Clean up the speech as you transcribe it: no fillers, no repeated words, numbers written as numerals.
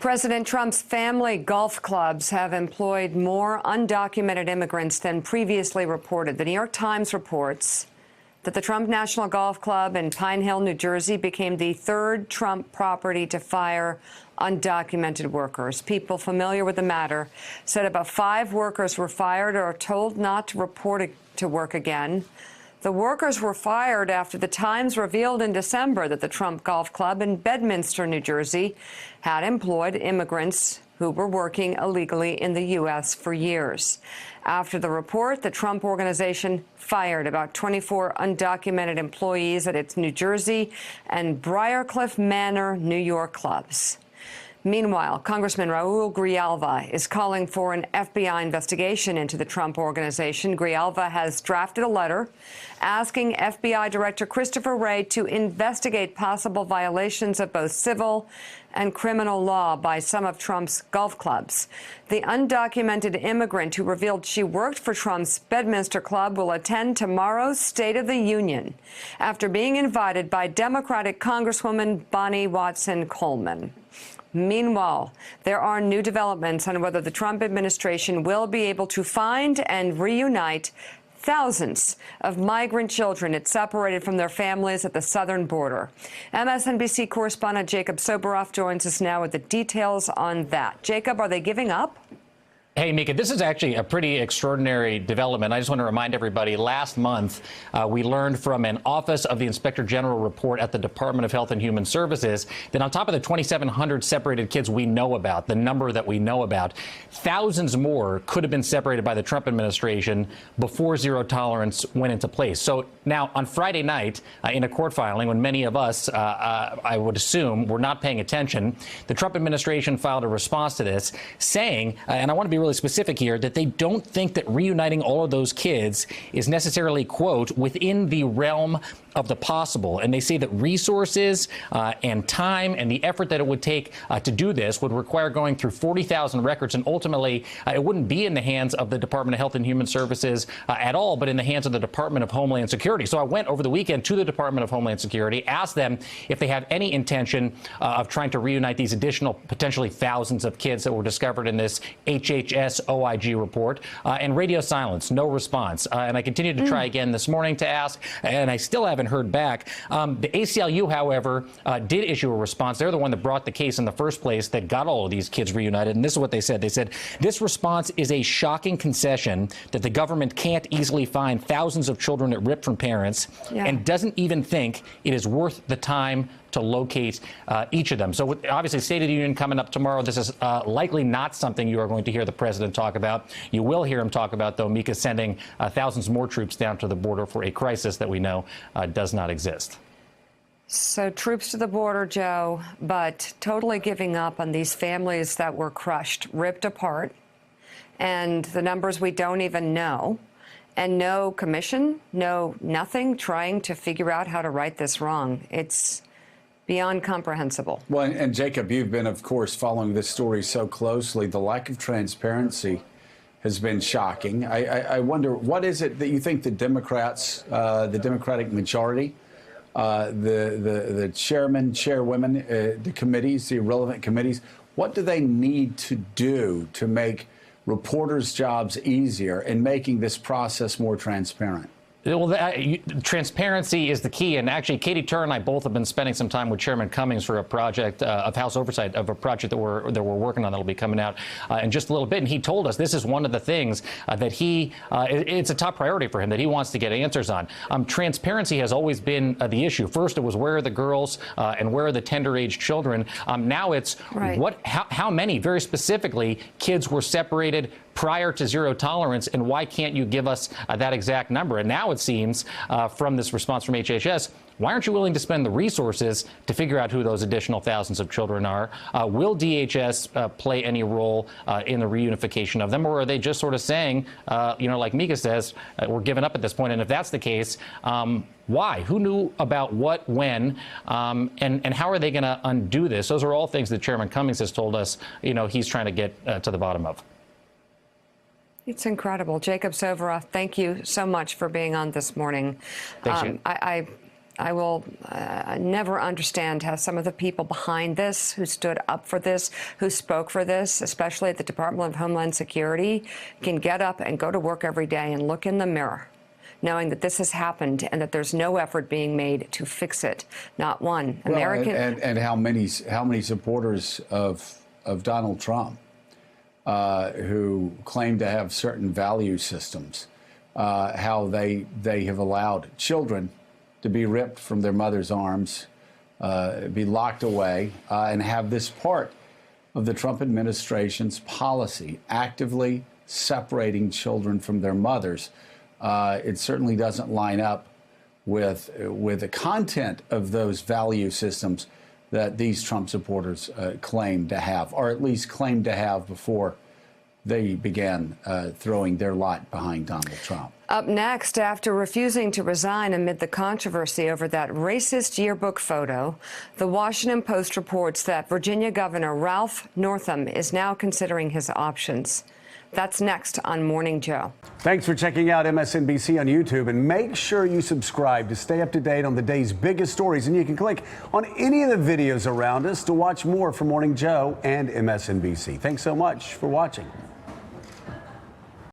President Trump's family golf clubs have employed more undocumented immigrants than previously reported. The New York Times reports that the Trump National Golf Club in Pine Hill, New Jersey, became the third Trump property to fire undocumented workers. People familiar with the matter said about 5 workers were fired or told not to report to work again. The workers were fired after the Times revealed in December that the Trump Golf Club in Bedminster, New Jersey, had employed immigrants who were working illegally in the U.S. for years. After the report, the Trump Organization fired about 24 undocumented employees at its New Jersey and Briarcliff Manor, New York clubs. Meanwhile, Congressman Raul Grijalva is calling for an FBI investigation into the Trump Organization. Grijalva has drafted a letter asking FBI Director Christopher Wray to investigate possible violations of both civil and criminal law by some of Trump's golf clubs. The undocumented immigrant who revealed she worked for Trump's Bedminster Club will attend tomorrow's State of the Union after being invited by Democratic Congresswoman Bonnie Watson Coleman. Meanwhile, there are new developments on whether the Trump administration will be able to find and reunite thousands of migrant children it separated from their families at the southern border. MSNBC correspondent Jacob Soboroff joins us now with the details on that. Jacob, are they giving up? Hey, Mika, this is actually a pretty extraordinary development. I just want to remind everybody, last month, we learned from an Office of the Inspector General report at the Department of Health and Human Services that on top of the 2,700 separated kids we know about, the number that we know about, thousands more could have been separated by the Trump administration before zero tolerance went into place. So now on Friday night, in a court filing, when many of us, I would assume, were not paying attention, the Trump administration filed a response to this saying, and I want to be really specific here, that they don't think that reuniting all of those kids is necessarily, quote, within the realm of the possible. And they say that resources and time and the effort that it would take to do this would require going through 40,000 records. And ultimately, it wouldn't be in the hands of the Department of Health and Human Services at all, but in the hands of the Department of Homeland Security. So I went over the weekend to the Department of Homeland Security, asked them if they have any intention of trying to reunite these additional potentially thousands of kids that were discovered in this HHS OIG report, and radio silence, no response. And I continued to try again this morning to ask, and I still haven't heard back. The ACLU, however, did issue a response. They're the one that brought the case in the first place that got all of these kids reunited. And this is what they said. They said, this response is a shocking concession that the government can't easily find thousands of children it ripped from parents and doesn't even think it is worth the time to locate each of them. So obviously, State of the Union coming up tomorrow. This is likely not something you are going to hear the president talk about. You will hear him talk about, though, Mika sending thousands more troops down to the border for a crisis that we know does not exist. So troops to the border, Joe, but totally giving up on these families that were crushed, ripped apart, and the numbers we don't even know, and no commission, no nothing trying to figure out how to right this wrong. It's beyond comprehensible. Well, and Jacob, you've been, of course, following this story so closely. The lack of transparency has been shocking. I wonder, what is it that you think the Democrats, the Democratic majority, the chairmen, chairwomen, the committees, the relevant committees, what do they need to do to make reporters' jobs easier and making this process more transparent? Well, transparency is the key. And actually, Katie Tur and I both have been spending some time with Chairman Cummings for a project of House oversight of a project that we're working on that'll be coming out in just a little bit. And he told us this is one of the things that it's a top priority for him that he wants to get answers on. Transparency has always been the issue. First, it was where are the girls and where are the tender-age children. Now it's how many, very specifically, kids were separated prior to zero tolerance, and why can't you give us that exact number? And now it seems from this response from HHS, why aren't you willing to spend the resources to figure out who those additional thousands of children are? Will DHS play any role in the reunification of them, or are they just sort of saying, like Mika says, we're giving up at this point? And if that's the case, why? Who knew about what, when, and how are they going to undo this? Those are all things that Chairman Cummings has told us, he's trying to get to the bottom of. It's incredible. Jacob Soboroff, thank you so much for being on this morning. Thank you. I will never understand how some of the people behind this, who stood up for this, who spoke for this, especially at the Department of Homeland Security, can get up and go to work every day and look in the mirror, knowing that this has happened and that there's no effort being made to fix it. Not one. Well, American. And how many supporters of Donald Trump who claim to have certain value systems, how they have allowed children to be ripped from their mother's arms, be locked away, and have this part of the Trump administration's policy, actively separating children from their mothers. It certainly doesn't line up with the content of those value systems that these Trump supporters claim to have, or at least claimed to have before they began throwing their lot behind Donald Trump. Up next, after refusing to resign amid the controversy over that racist yearbook photo, the Washington Post reports that Virginia Governor Ralph Northam is now considering his options. That's next on Morning Joe. Thanks for checking out MSNBC on YouTube, and make sure you subscribe to stay up to date on the day's biggest stories. And you can click on any of the videos around us to watch more from Morning Joe and MSNBC. Thanks so much for watching.